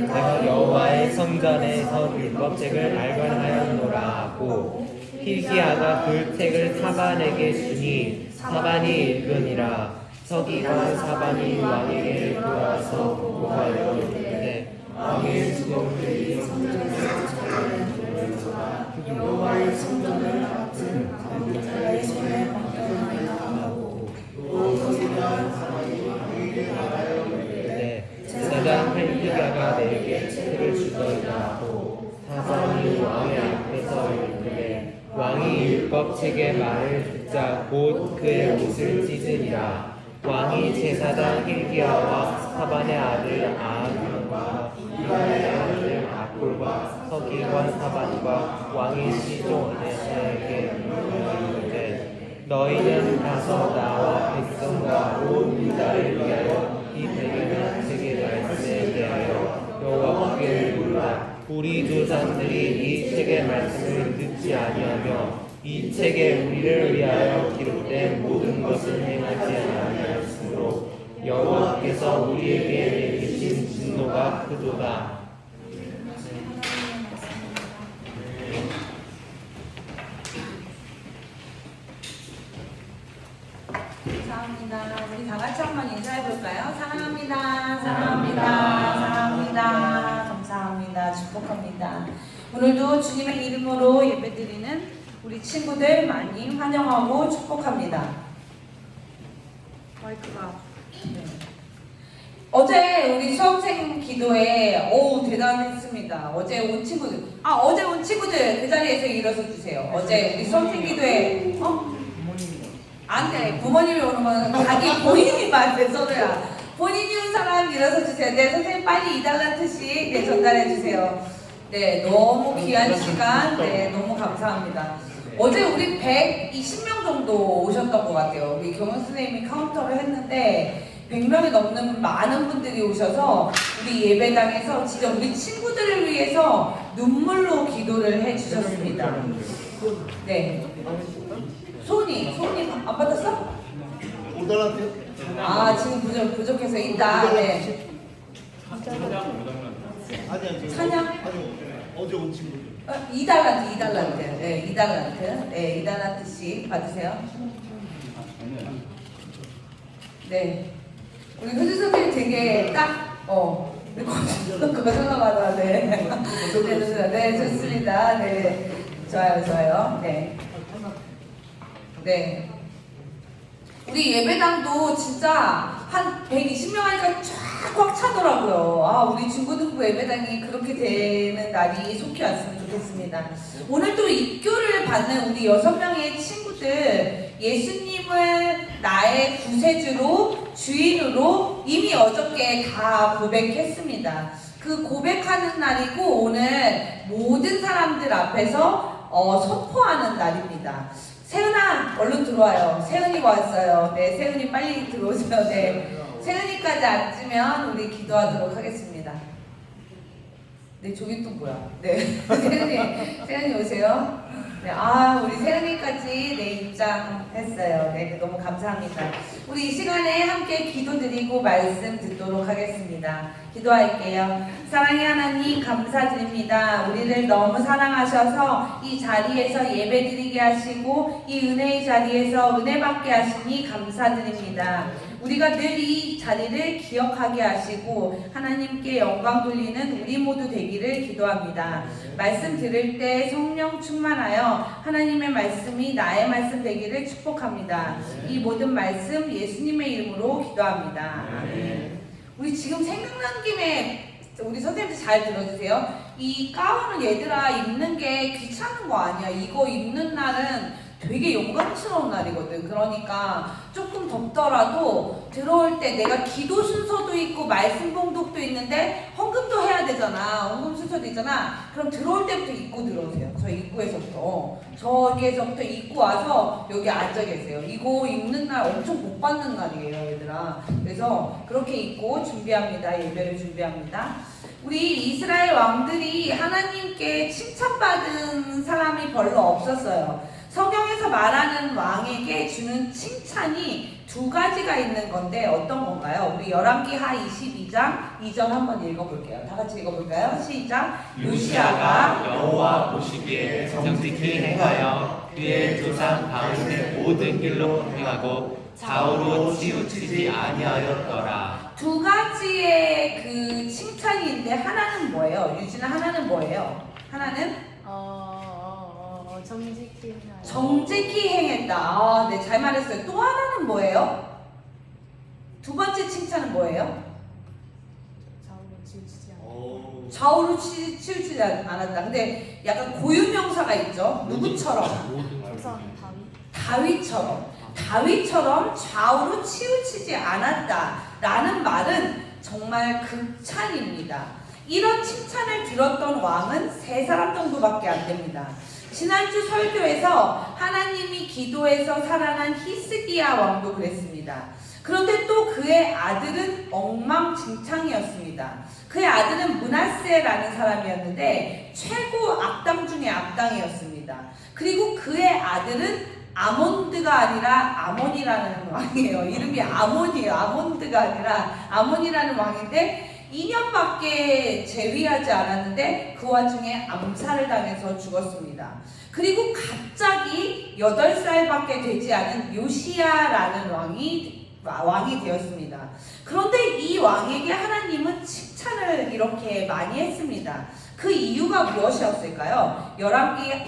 내가 여호와의 성전에서 율법책을 발견하였노라 하고 hilki야가 그 책을 사반에게 주니 사반이 읽으니라. 서기관 사반이 왕에게 돌아와서 보고하여 이르되 왕의 수공들이 성전에서 찾아낸 여호와의 성전을 맡은 선지자의 손에 맡겨나이다. 또 서기관 사반이 왕에게 말하여 이르되 제사장 hilki야가 내게 책을 주더이다 하고 사반이 왕의 앞에서 이르되 왕이 율법책의 말을 듣자 곧 그의 옷을 찢으니라. 왕이 제사장 hilki야와 사반의 아들 아하기과 이갈의 아들 아kul과 서기관 사반과 왕의 시종에게 이르되 너희는 가서 나와 백성과 온 유다를 위하여 이 백일의 책의 말씀에 대하여 여호와께 물으라. 우리 조상들이 이 책의 말씀을 듣지 아니하며 이 책에 우리를 위하여 기록된 모든 것을 행하지 아니하였으므로 여호와께서 우리에게 내리신 진노가 크도다. 감사합니다. 우리 다 같이 한번 인사해 볼까요? 사랑합니다. 사랑합니다. 사랑합니다. 감사합니다. 축복합니다. 오늘도 주님의 이름으로 예배드리는 우리 친구들 많이 환영하고 축복합니다. 마이크가. 네. 어제 우리 수험생 기도회 대단했습니다. 어제 온 친구들 그 자리에서 일어서 주세요. 어제 우리 수험생 기도회 안 돼. 부모님이 오는 건 자기 본인이 말해 서로야. 본인이 온 사람 일어서 주세요. 네, 선생님 빨리 2달란트씩 전달해 주세요. 네, 너무 귀한 시간. 네, 너무 감사합니다. 어제 우리 120명 정도 오셨던 것 같아요. 우리 경영 선생님이 카운터를 했는데 100명이 넘는 많은 분들이 오셔서 우리 예배당에서 진짜 우리 친구들을 위해서 눈물로 기도를 해주셨습니다. 네. 손이 안 받았어? 5달란트요? 아, 지금 부족해서 이따. 네. 아니 찬양? 아니 어제 온 친구들 2달란트. 네, 2달란트. 네, 2달란트씩 받으세요. 네. 우리 효주 선생님 되게 거절로 받아. 네. 네, 좋습니다. 네. 좋아요. 네. 네. 우리 예배당도 진짜 한 120명 하니까 쫙 꽉 차더라고요. 아, 우리 중고등부 예배당이 그렇게 되는 날이 속히 왔으면 좋겠습니다. 오늘 또 입교를 받는 우리 6명의 친구들, 예수님을 나의 구세주로, 주인으로 이미 어저께 다 고백했습니다. 그 고백하는 날이고 오늘 모든 사람들 앞에서 선포하는 날입니다. 세은아, 얼른 들어와요. 세은이가 왔어요. 네, 세은이 빨리 들어오세요. 네, 세은이까지 앉으면 우리 기도하도록 하겠습니다. 네, 저기 또 뭐야? 네, 세은이 오세요. 네, 우리 세은이까지 네, 입장했어요. 네, 너무 감사합니다. 우리 이 시간에 함께 기도드리고 말씀 듣도록 하겠습니다. 기도할게요. 사랑의 하나님 감사드립니다. 우리를 너무 사랑하셔서 이 자리에서 예배드리게 하시고 이 은혜의 자리에서 은혜 받게 하시니 감사드립니다. 우리가 늘 이 자리를 기억하게 하시고 하나님께 영광 돌리는 우리 모두 되기를 기도합니다. 말씀 들을 때 성령 충만하여 하나님의 말씀이 나의 말씀 되기를 축복합니다. 이 모든 말씀 예수님의 이름으로 기도합니다. 아멘. 우리 지금 생각난 김에 우리 선생님들 잘 들어주세요. 이 가운을 얘들아 입는 게 귀찮은 거 아니야. 이거 입는 날은 되게 영광스러운 날이거든. 그러니까 조금 덥더라도 들어올 때 내가 기도 순서도 있고 말씀 봉독도 있는데 헌금도 해야 되잖아. 헌금 순서도 있잖아. 그럼 들어올 때부터 입고 들어오세요. 저 입구에서부터. 저기에서부터 입고 와서 여기 앉아 계세요. 이거 입는 날 엄청 복 받는 날이에요, 얘들아. 그래서 그렇게 입고 준비합니다. 예배를 준비합니다. 우리 이스라엘 왕들이 하나님께 칭찬받은 사람이 별로 없었어요. 성경에서 말하는 왕에게 주는 칭찬이 두 가지가 있는 건데 어떤 건가요? 우리 열왕기하 22장 2절 한번 읽어볼게요. 다 같이 읽어볼까요? 시작. 요시야가 여호와 보시기에 정직히 행하여 그의 조상 다윗의 모든 길로 행하고 좌우로 치우치지 아니하였더라. 두 가지의 그 칭찬이 있는데 하나는 뭐예요? 유진아, 하나는 뭐예요? 하나는 정직히 해야 정직히 행했다. 아, 네, 잘 말했어요. 또 하나는 뭐예요? 두 번째 칭찬은 뭐예요? 좌우로 치우치지 않아. 오. 좌우로 치우치지 않았다. 근데 약간 고유명사가 있죠. 누구처럼? 우선 다윗. 다윗처럼 좌우로 치우치지 않았다라는 말은 정말 극찬입니다. 이런 칭찬을 들었던 왕은 3사람 정도밖에 안 됩니다. 지난주 설교에서 하나님이 기도해서 살아난 히스기야 왕도 그랬습니다. 그런데 또 그의 아들은 엉망진창이었습니다. 그의 아들은 므낫세라는 사람이었는데 최고 악당 중에 악당이었습니다. 그리고 그의 아들은 아몬드가 아니라 아몬이라는 왕이에요. 이름이 아몬이에요. 아몬드가 아니라 아몬이라는 왕인데 2년밖에 재위하지 않았는데 그 와중에 암살을 당해서 죽었습니다. 그리고 갑자기 8살밖에 되지 않은 요시야라는 왕이 되었습니다. 그런데 이 왕에게 하나님은 칭찬을 이렇게 많이 했습니다. 그 이유가 무엇이었을까요?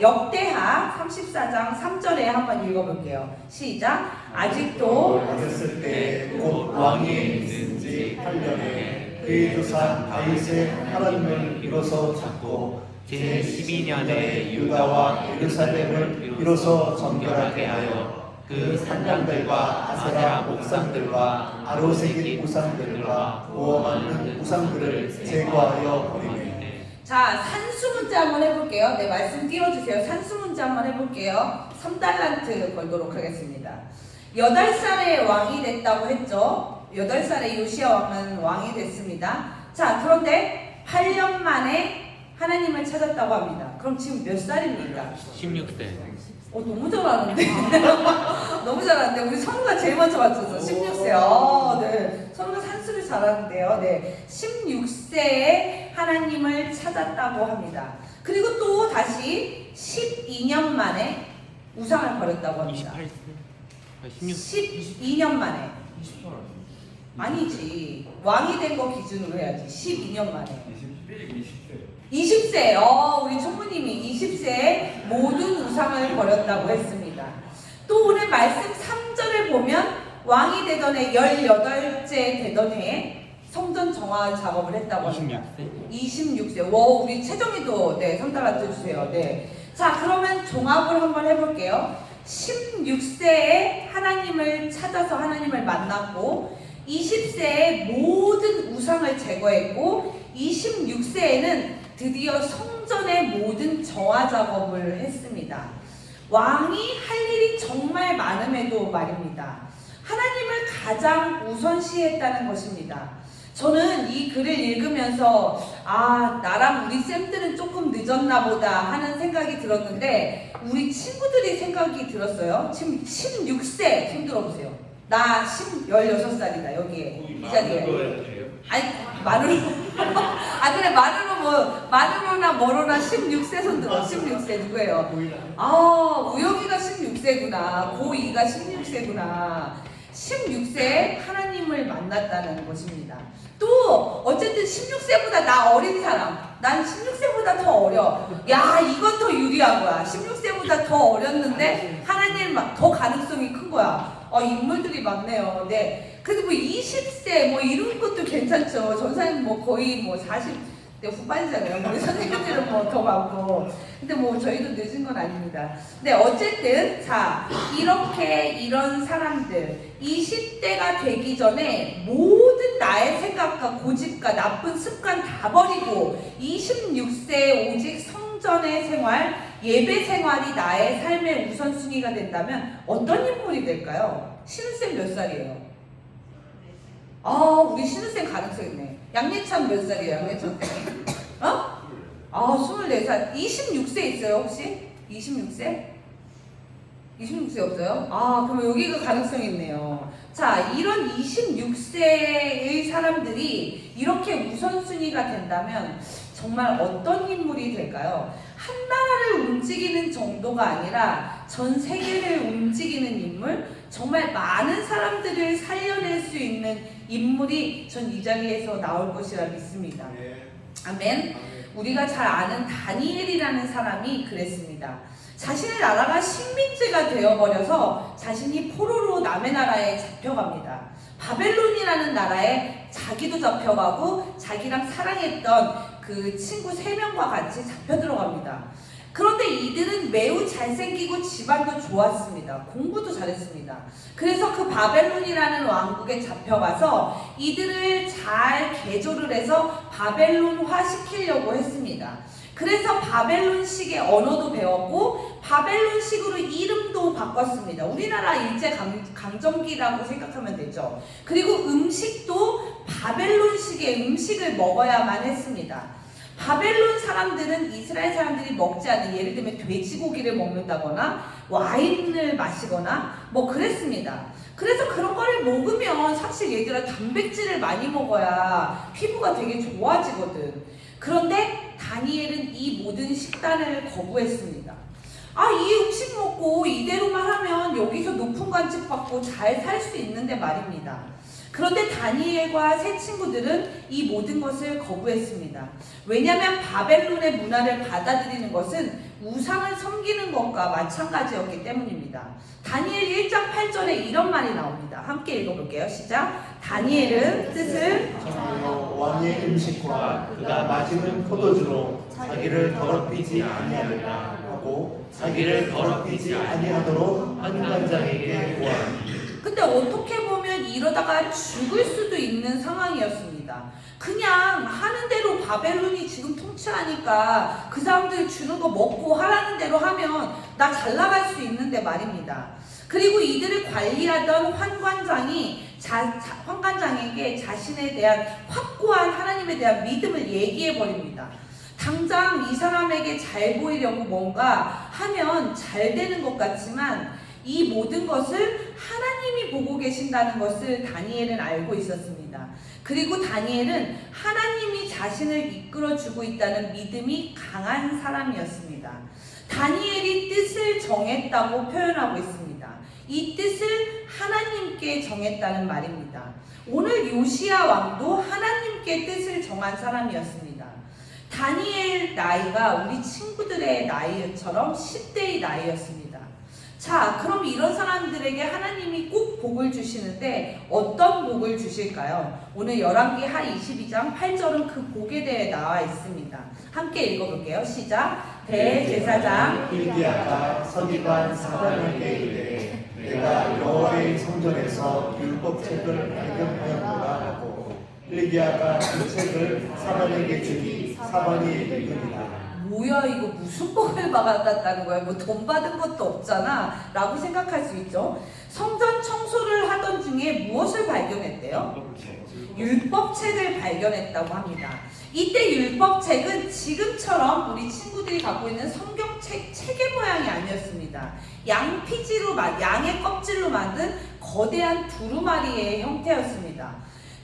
역대하 34장 3절에 한번 읽어볼게요. 시작. 아직도 어렸을 때 곧 왕이 있은 지 8년에 그의 조상 다윗의 하나님을 이뤄서 찾고 제12년에 유다와 예루살렘을 이뤄서 정결하게 하여 그 산당들과 아세라 목상들과 아로새길 우상들과 모험하는 우상들을 제거하여 버리니. 자, 산수 문제 한번 해볼게요. 네, 말씀 띄워주세요. 산수 문제 한번 해볼게요. 3달란트 걸도록 하겠습니다. 8살에 왕이 됐다고 했죠. 8살에 요시야 왕은 왕이 됐습니다. 자, 그런데 8년 만에 하나님을 찾았다고 합니다. 그럼 지금 몇 살입니까? 16세. 너무 잘하는데? 너무 잘하는데? 우리 선우가 제일 먼저 맞췄어. 16세. 네. 선우가 산수를 잘하는데요. 네. 16세에 하나님을 찾았다고 합니다. 그리고 또 다시 12년 만에 우상을 버렸다고 합니다. 28세? 12년 만에. 아니지. 왕이 된 거 기준으로 해야지. 12년 만에. 20세. 우리 총무님이 20세에 모든 우상을 버렸다고 했습니다. 또 오늘 말씀 3절을 보면 왕이 되던 해 18째 되던 해에 성전 정화 작업을 했다고 합니다. 26세. 우리 채정이도 네, 성달아 주세요. 네. 자, 그러면 종합을 한번 해볼게요. 16세에 하나님을 찾아서 하나님을 만났고 20세에 모든 우상을 제거했고 26세에는 드디어 성전의 모든 정화 작업을 했습니다. 왕이 할 일이 정말 많음에도 말입니다. 하나님을 가장 우선시했다는 것입니다. 저는 이 글을 읽으면서 나랑 우리 쌤들은 조금 늦었나 보다 하는 생각이 들었는데 우리 친구들이 생각이 들었어요. 지금 16세 손 들어보세요. 나 16살이다 여기에 이 자리에. 아니 만으로 그래 만으로나 뭐로나 16세 손 들어. 16세 누구예요? 우영이가 16세구나. 고2가 16세구나. 16세에 하나님을 만났다는 것입니다. 또 어쨌든 16세보다 나 어린 사람, 난 16세보다 더 어려. 야, 이건 더 유리한 거야. 16세보다 더 어렸는데 하나님 더 가능성이 큰 거야. 인물들이 많네요. 네. 그래도 20세 이런 것도 괜찮죠. 전사님 거의 40대 후반이잖아요. 우리 선생님들은 더 많고. 근데 저희도 늦은 건 아닙니다. 네, 어쨌든 자, 이런 사람들 20대가 되기 전에 모든 나의 생각과 고집과 나쁜 습관 다 버리고 26세에 오직 성전의 생활, 예배 생활이 나의 삶의 우선순위가 된다면 어떤 인물이 될까요? 신우쌤 몇 살이에요? 우리 신우쌤 가능성 있네. 양예찬 몇 살이에요? 양예찬? 24살. 26세 있어요 혹시? 26세? 26세 없어요? 아, 그럼 여기가 가능성이 있네요. 자, 이런 26세의 사람들이 이렇게 우선순위가 된다면 정말 어떤 인물이 될까요? 한 나라를 움직이는 정도가 아니라 전 세계를 움직이는 인물, 정말 많은 사람들을 살려낼 수 있는 인물이 전 이 자리에서 나올 것이라 믿습니다. 아멘. 우리가 잘 아는 다니엘이라는 사람이 그랬습니다. 자신의 나라가 식민지가 되어버려서 자신이 포로로 남의 나라에 잡혀갑니다. 바벨론이라는 나라에 자기도 잡혀가고 자기랑 사랑했던 그 친구 3명과 같이 잡혀 들어갑니다. 그런데 이들은 매우 잘생기고 집안도 좋았습니다. 공부도 잘했습니다. 그래서 그 바벨론이라는 왕국에 잡혀가서 이들을 잘 개조를 해서 바벨론화 시키려고 했습니다. 그래서 바벨론식의 언어도 배웠고 바벨론식으로 이름도 바꿨습니다. 우리나라 일제강점기라고 생각하면 되죠. 그리고 음식도 바벨론식의 음식을 먹어야만 했습니다. 바벨론 사람들은 이스라엘 사람들이 먹지 않는, 예를 들면 돼지고기를 먹는다거나 와인을 마시거나 뭐 그랬습니다. 그래서 그런 거를 먹으면 사실 얘들아 단백질을 많이 먹어야 피부가 되게 좋아지거든. 그런데 다니엘은 이 모든 식단을 거부했습니다. 아, 이 음식 먹고 이대로만 하면 여기서 높은 관직 받고 잘 살 수 있는데 말입니다. 그런데 다니엘과 세 친구들은 이 모든 것을 거부했습니다. 왜냐하면 바벨론의 문화를 받아들이는 것은 우상을 섬기는 것과 마찬가지였기 때문입니다. 다니엘 1장 8절에 이런 말이 나옵니다. 함께 읽어볼게요. 시작. 다니엘은 뜻을 정하여 왕의 음식과 그가 마시는 포도주로 자기를 더럽히지 아니하리라 하고 자기를 더럽히지 아니하도록 환관장에게 구하니. 근데 어떻게 보면 이러다가 죽을 수도 있는 상황이었습니다. 그냥 하는 대로 바벨론이 지금 통치하니까 그 사람들 주는 거 먹고 하라는 대로 하면 나 잘 나갈 수 있는데 말입니다. 그리고 이들을 관리하던 환관장에게 자신에 대한 확고한 하나님에 대한 믿음을 얘기해 버립니다. 당장 이 사람에게 잘 보이려고 뭔가 하면 잘 되는 것 같지만 이 모든 것을 하나님이 보고 계신다는 것을 다니엘은 알고 있었습니다. 그리고 다니엘은 하나님이 자신을 이끌어주고 있다는 믿음이 강한 사람이었습니다. 다니엘이 뜻을 정했다고 표현하고 있습니다. 이 뜻을 하나님께 정했다는 말입니다. 오늘 요시야 왕도 하나님께 뜻을 정한 사람이었습니다. 다니엘 나이가 우리 친구들의 나이처럼 10대의 나이였습니다. 자, 그럼 이런 사람들에게 하나님이 꼭 복을 주시는데 어떤 복을 주실까요? 오늘 열왕기 하 22장 8절은 그 복에 대해 나와 있습니다. 함께 읽어볼게요. 시작. 대제사장 hil기야가 서기관 사단에게 이르되 내가 여호와의 성전에서 율법책을 발견하였노라 하고 hil기야가 그 책을 사반에게 주니 사반이 읽으니라. 뭐야 이거 무슨 복을 받았다는 거야? 뭐 돈 받은 것도 없잖아 라고 생각할 수 있죠. 성전 청소를 하던 중에 무엇을 발견했대요? 율법책을 발견했다고 합니다. 이때 율법책은 지금처럼 우리 친구들이 갖고 있는 성경책 책의 모양이 아니었습니다. 양의 껍질로 만든 거대한 두루마리의 형태였습니다.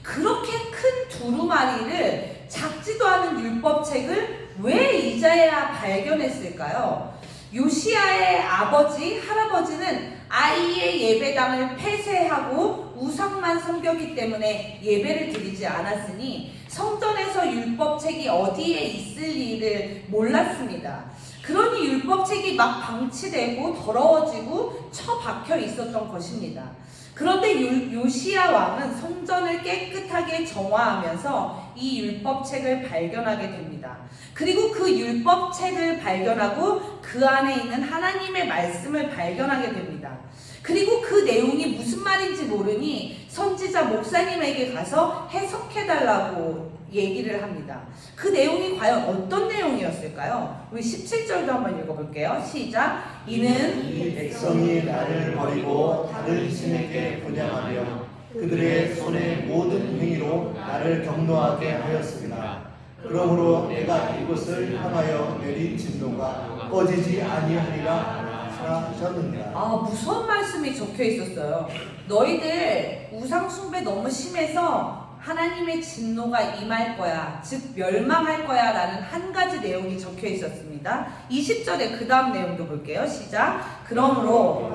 그렇게 큰 두루마리를 작지도 않은 율법책을 왜 이제야 발견했을까요? 요시야의 할아버지는 아이의 예배당을 폐쇄하고 우상만 섬겼기 때문에 예배를 드리지 않았으니 성전에서 율법책이 어디에 있을 일을 몰랐습니다. 그러니 율법책이 막 방치되고 더러워지고 처박혀 있었던 것입니다. 그런데 요시야 왕은 성전을 깨끗하게 정화하면서 이 율법책을 발견하게 됩니다. 그리고 그 율법책을 발견하고 그 안에 있는 하나님의 말씀을 발견하게 됩니다. 그리고 그 내용이 무슨 말인지 모르니 선지자 목사님에게 가서 해석해달라고 얘기를 합니다. 그 내용이 과연 어떤 내용이었을까요? 우리 17절도 한번 읽어볼게요. 시작. 이는 이 백성이 나를 버리고 다른 신에게 분양하며 그들의 손의 모든 행위로 나를 경노하게 하였습니다. 그러므로 내가 이곳을 향하여 내린 진노가 꺼지지 아니하리라. 하셨느니라. 아, 무서운 말씀이 적혀 있었어요. 너희들 우상숭배 너무 심해서 하나님의 진노가 임할 거야, 즉 멸망할 거야 라는 한 가지 내용이 적혀 있었습니다. 20절에 그 다음 내용도 볼게요. 시작. 그러므로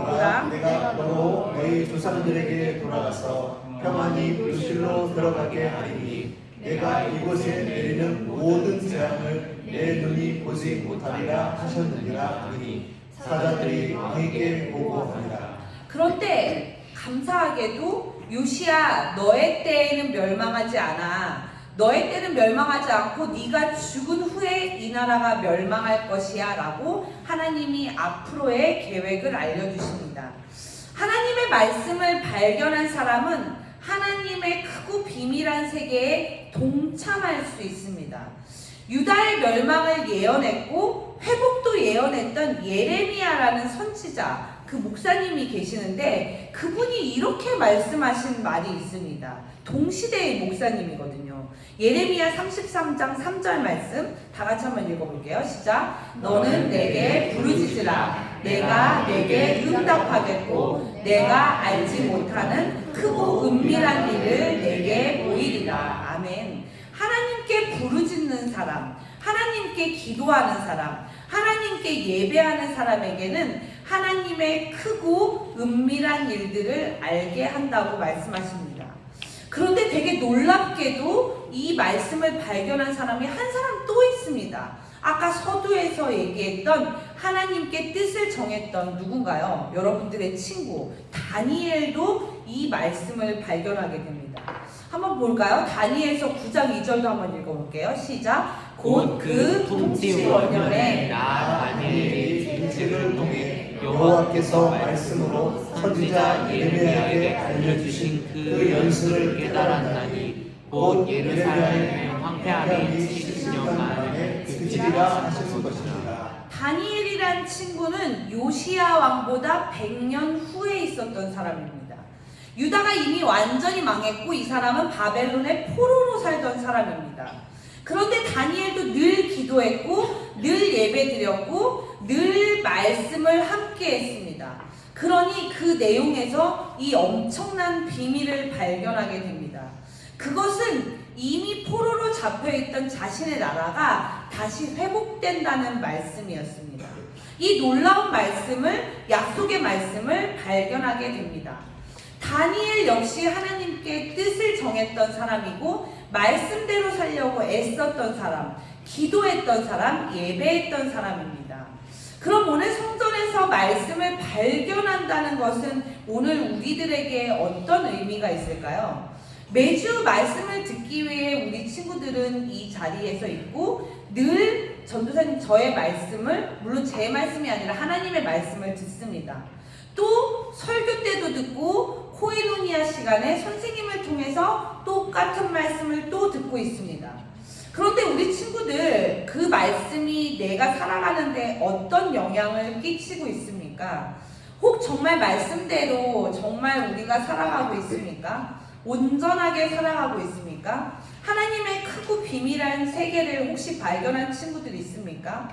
내가 너로 너희 조상들에게 돌아가서 평안히 물실로 들어가게 하리니 내가 이곳에 내리는 모든 재앙을 내 눈이 보지 못하리라 하셨느니라 하니 사자들이 왕에게 보고하니라. 그런데 감사하게도 요시야, 너의 때에는 멸망하지 않아. 너의 때는 멸망하지 않고 네가 죽은 후에 이 나라가 멸망할 것이야 라고 하나님이 앞으로의 계획을 알려주십니다. 하나님의 말씀을 발견한 사람은 하나님의 크고 비밀한 세계에 동참할 수 있습니다. 유다의 멸망을 예언했고 회복도 예언했던 예레미야라는 선지자, 그 목사님이 계시는데 그분이 이렇게 말씀하신 말이 있습니다. 동시대의 목사님이거든요. 예레미야 33장 3절 말씀 다 같이 한번 읽어볼게요. 시작. 너는 내게 부르짖으라. 내가 내게 응답하겠고 내가 알지 못하는 크고 은밀한 일을 내게 보이리라. 아멘. 하나님께 부르짖는 사람, 하나님께 기도하는 사람, 하나님께 예배하는 사람에게는 하나님의 크고 은밀한 일들을 알게 한다고 말씀하십니다. 그런데 되게 놀랍게도 이 말씀을 발견한 사람이 한 사람 또 있습니다. 아까 서두에서 얘기했던 하나님께 뜻을 정했던 누군가요? 여러분들의 친구 다니엘도 이 말씀을 발견하게 됩니다. 한번 볼까요? 다니엘서 9장 2절도 한번 읽어볼게요. 시작. 곧 그 통치 원년에 나 다니엘이 통치를 통해 여호와께서 말씀으로 선지자 예레미야에게 알려주신 그 연수를 깨달았나니 곧 예루살렘의 황폐함이 70년 만에 그치리라 하시는 것입니다. 다니엘이란 친구는 요시야 왕보다 100년 후에 있었던 사람입니다. 유다가 이미 완전히 망했고 이 사람은 바벨론의 포로로 살던 사람입니다. 그런데 다니엘도 늘 기도했고 늘 예배드렸고 늘 말씀을 함께 했습니다. 그러니 그 내용에서 이 엄청난 비밀을 발견하게 됩니다. 그것은 이미 포로로 잡혀있던 자신의 나라가 다시 회복된다는 말씀이었습니다. 이 놀라운 말씀을, 약속의 말씀을 발견하게 됩니다. 다니엘 역시 하나님께 뜻을 정했던 사람이고 말씀대로 살려고 애썼던 사람, 기도했던 사람, 예배했던 사람입니다. 그럼 오늘 성전에서 말씀을 발견한다는 것은 오늘 우리들에게 어떤 의미가 있을까요? 매주 말씀을 듣기 위해 우리 친구들은 이 자리에서 있고 늘 전도사님 저의 말씀을, 물론 제 말씀이 아니라 하나님의 말씀을 듣습니다. 또 설교 때도 듣고 코이노니아 시간에 선생님을 통해서 똑같은 말씀을 또 듣고 있습니다. 그런데 우리 친구들 그 말씀이 내가 살아가는데 어떤 영향을 끼치고 있습니까? 혹 정말 말씀대로 정말 우리가 살아가고 있습니까? 온전하게 살아가고 있습니까? 하나님의 크고 비밀한 세계를 혹시 발견한 친구들이 있습니까?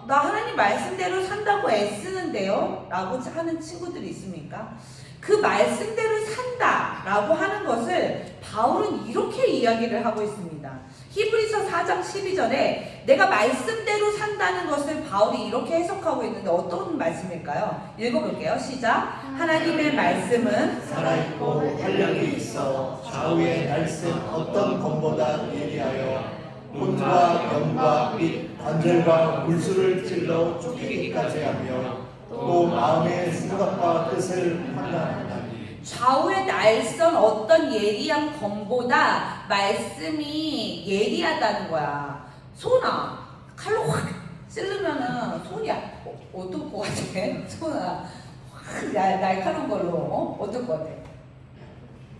나 하나님 말씀대로 산다고 애쓰는데요? 라고 하는 친구들이 있습니까? 그 말씀대로 산다 라고 하는 것을 바울은 이렇게 이야기를 하고 있습니다. 히브리서 4장 12절에 내가 말씀대로 산다는 것을 바울이 이렇게 해석하고 있는데 어떤 말씀일까요? 읽어볼게요. 시작. 하나님의 말씀은 살아있고 활력이 있어 좌우의 날쌘 어떤 검보다 예리하여 혼과 영과 빛, 관절과 물수를 찔러 쫓기기까지 하며 또 마음의 생각과 뜻을 판단하나니. 좌우의 날선 어떤 예리한 검보다 말씀이 예리하다는 거야. 손아, 칼로 확 찌르면은 손이 어떨 것 같아? 손아, 확 날카로운 걸로 어떨 것 같아?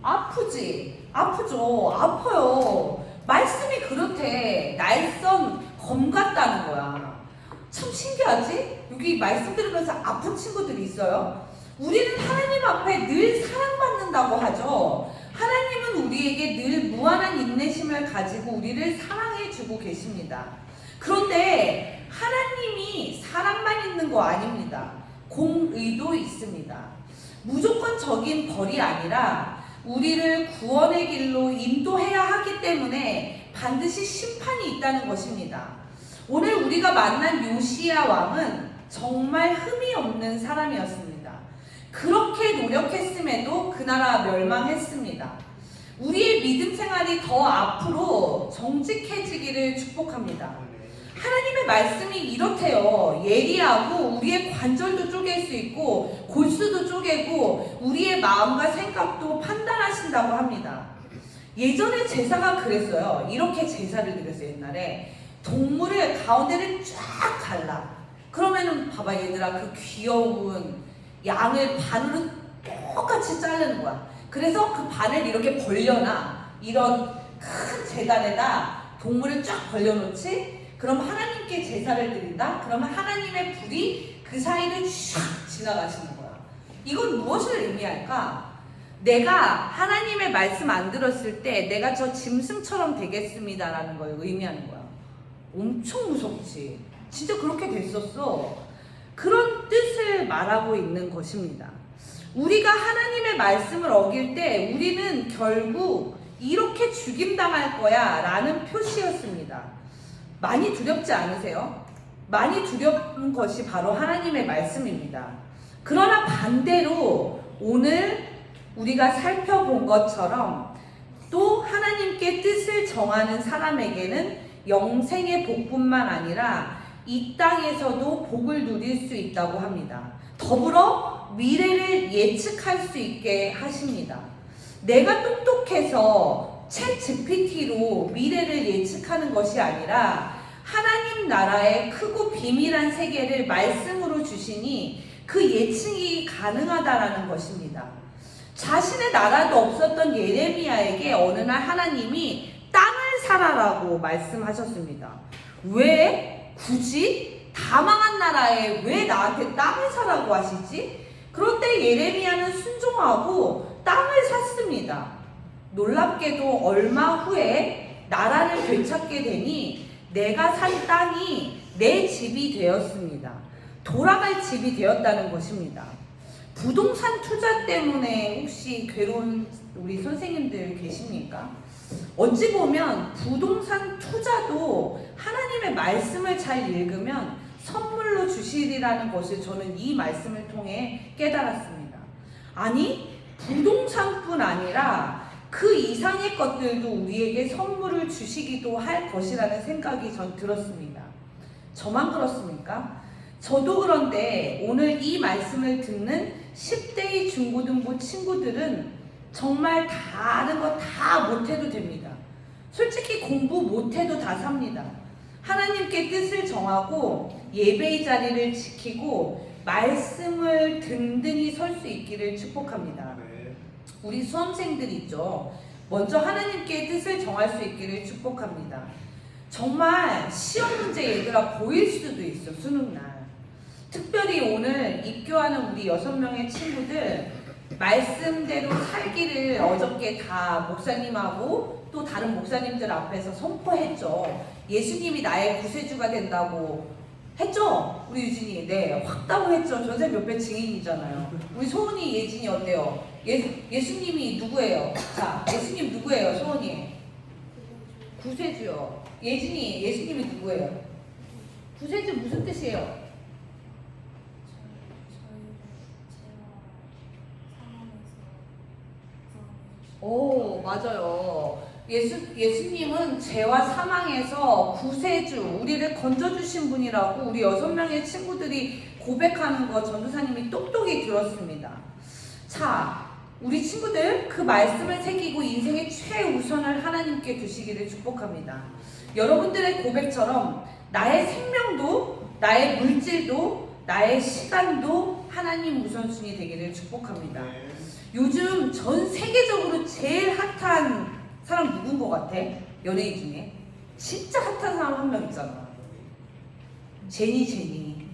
아프지? 아프죠? 아파요. 말씀이 그렇대. 날선 검 같다는 거야. 참 신기하지? 여기 말씀 들으면서 아픈 친구들이 있어요. 우리는 하나님 앞에 늘 사랑받는다고 하죠. 하나님은 우리에게 늘 무한한 인내심을 가지고 우리를 사랑해주고 계십니다. 그런데 하나님이 사랑만 있는 거 아닙니다. 공의도 있습니다. 무조건적인 벌이 아니라 우리를 구원의 길로 인도해야 하기 때문에 반드시 심판이 있다는 것입니다. 오늘 우리가 만난 요시야 왕은 정말 흠이 없는 사람이었습니다. 그렇게 노력했음에도 그 나라 멸망했습니다. 우리의 믿음 생활이 더 앞으로 정직해지기를 축복합니다. 하나님의 말씀이 이렇대요. 예리하고 우리의 관절도 쪼갤 수 있고 골수도 쪼개고 우리의 마음과 생각도 판단하신다고 합니다. 예전에 제사가 그랬어요. 이렇게 제사를 드렸어요. 옛날에 동물을 가운데를 쫙 갈라. 그러면은 봐봐 얘들아, 그 귀여운 양을 반으로 똑같이 자르는 거야. 그래서 그 반을 이렇게 벌려놔. 이런 큰 제단에다 동물을 쫙 벌려놓지. 그럼 하나님께 제사를 드린다? 그러면 하나님의 불이 그 사이를 쫙 지나가시는 거야. 이건 무엇을 의미할까? 내가 하나님의 말씀 안 들었을 때 내가 저 짐승처럼 되겠습니다라는 걸 의미하는 거야. 엄청 무섭지. 진짜 그렇게 됐었어. 그런 뜻을 말하고 있는 것입니다. 우리가 하나님의 말씀을 어길 때 우리는 결국 이렇게 죽임당할 거야 라는 표시였습니다. 많이 두렵지 않으세요? 많이 두려운 것이 바로 하나님의 말씀입니다. 그러나 반대로 오늘 우리가 살펴본 것처럼 또 하나님께 뜻을 정하는 사람에게는 영생의 복뿐만 아니라 이 땅에서도 복을 누릴 수 있다고 합니다. 더불어 미래를 예측할 수 있게 하십니다. 내가 똑똑해서 챗 GPT로 미래를 예측하는 것이 아니라 하나님 나라의 크고 비밀한 세계를 말씀으로 주시니 그 예측이 가능하다라는 것입니다. 자신의 나라도 없었던 예레미야에게 어느 날 하나님이 땅을 사라라고 말씀하셨습니다. 왜? 굳이? 다 망한 나라에 왜 나한테 땅을 사라고 하시지? 그런데 예레미야는 순종하고 땅을 샀습니다. 놀랍게도 얼마 후에 나라를 되찾게 되니 내가 산 땅이 내 집이 되었습니다. 돌아갈 집이 되었다는 것입니다. 부동산 투자 때문에 혹시 괴로운 우리 선생님들 계십니까? 어찌 보면 부동산 투자도 하나님의 말씀을 잘 읽으면 선물로 주시리라는 것을 저는 이 말씀을 통해 깨달았습니다. 아니, 부동산뿐 아니라 그 이상의 것들도 우리에게 선물을 주시기도 할 것이라는 생각이 전 들었습니다. 저만 그렇습니까? 저도 그런데 오늘 이 말씀을 듣는 10대의 중고등부 친구들은 정말 다른 거 다 못해도 됩니다. 솔직히 공부 못해도 다 삽니다. 하나님께 뜻을 정하고 예배의 자리를 지키고 말씀을 든든히 설 수 있기를 축복합니다. 우리 수험생들 있죠. 먼저 하나님께 뜻을 정할 수 있기를 축복합니다. 정말 시험 문제 얘들아 보일 수도 있어. 수능날 특별히 오늘 입교하는 우리 6명의 친구들 말씀대로 살기를 어저께 다 목사님하고 또 다른 목사님들 앞에서 선포했죠. 예수님이 나의 구세주가 된다고 했죠? 우리 유진이. 네, 확다고 했죠. 전세 몇배 증인이잖아요. 우리 소은이, 예진이 어때요? 예수님이 누구예요? 자, 예수님 누구예요? 소은이. 구세주요. 예진이, 예수님이 누구예요? 구세주 무슨 뜻이에요? 오, 맞아요. 예수님은 죄와 사망에서 구세주, 우리를 건져주신 분이라고 우리 6명의 친구들이 고백하는 거 전도사님이 똑똑히 들었습니다. 자, 우리 친구들 그 말씀을 새기고 인생의 최우선을 하나님께 두시기를 축복합니다. 여러분들의 고백처럼 나의 생명도, 나의 물질도, 나의 시간도 하나님 우선순위 되기를 축복합니다. 요즘 전 세계적으로 제일 핫한 사람 누군 것 같아? 연예인 중에 진짜 핫한 사람 한 명 있잖아. 제니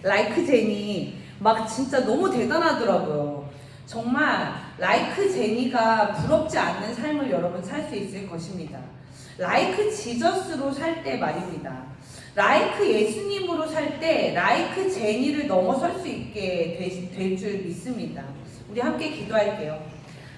라이크 제니 막 진짜 너무 대단하더라고요. 정말 라이크 제니가 부럽지 않는 삶을 여러분 살 수 있을 것입니다. 라이크 지저스로 살 때 말입니다. 라이크 예수님으로 살 때 라이크 제니를 넘어설 수 있게 될 줄 믿습니다. 우리 함께 기도할게요.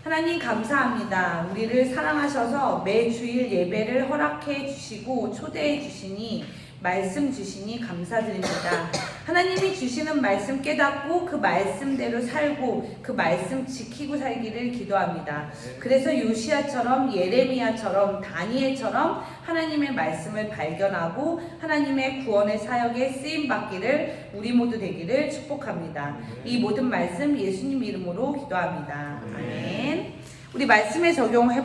하나님 감사합니다. 우리를 사랑하셔서 매 주일 예배를 허락해 주시고 초대해 주시니 말씀 주시니 감사드립니다. 하나님이 주시는 말씀 깨닫고 그 말씀대로 살고 그 말씀 지키고 살기를 기도합니다. 그래서 요시야처럼 예레미야처럼 다니엘처럼 하나님의 말씀을 발견하고 하나님의 구원의 사역에 쓰임받기를 우리 모두 되기를 축복합니다. 이 모든 말씀 예수님 이름으로 기도합니다. 아멘. 우리 말씀에 적용해